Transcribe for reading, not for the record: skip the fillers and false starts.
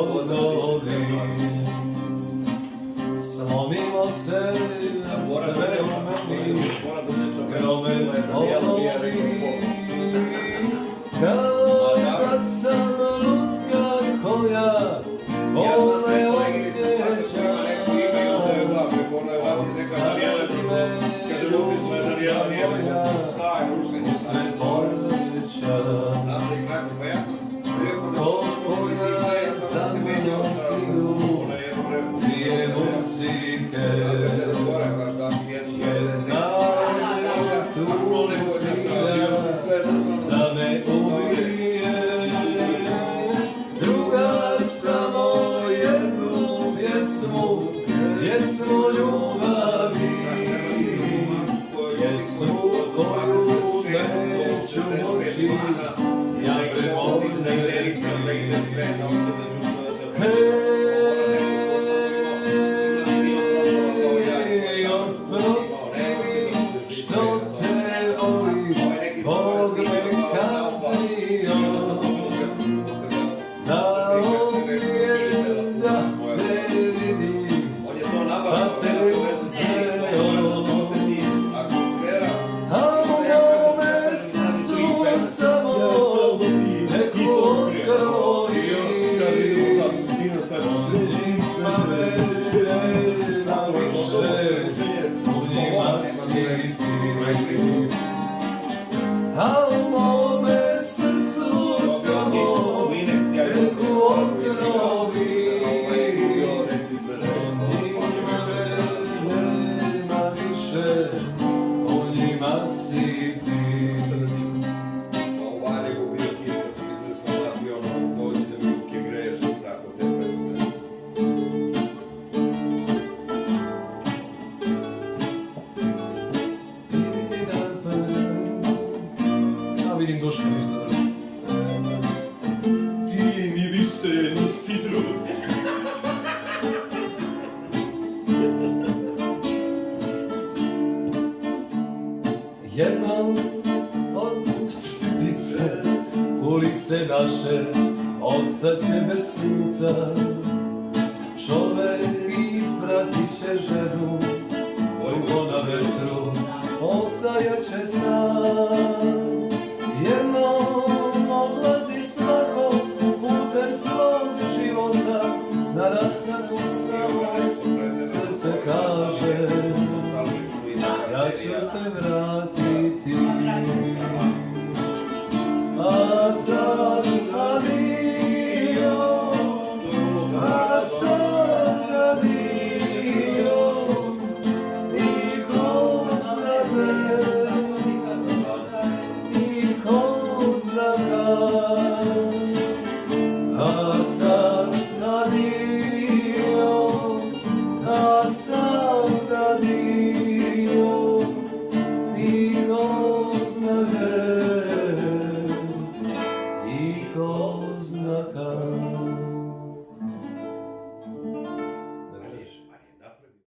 dogodi. Slomimo se sve u meni, gromen olodi. Kada sam lutka koja vole osjeća, usred poleća, koja za mnom idu dvije muzike, jedna tu svira da me ubije, druga samo jednu pjesmu ljubavi, pjesmu koju neću moći ja prepoznati. Hej, oprosti mi što te volim, Bog me kaznio, da umijem da te vidim, pa te uzmeo. A u mome srcu samo neku otrojim, ima mene naviše, u njima si ti. A u mome srcu samo neku otrojim, nema više, u njima si ti. Samo vidim Duška ništa drži. Ti mi više nisi drug. Jednom od ptice ulice naše ostaće bez sunca. Čovek ispratit će ženu, dugo na vetru ostajaće sam. Jednom odlazi svako putem svog života, na rastanku samo srce kaže ja ću te vratiti. A sad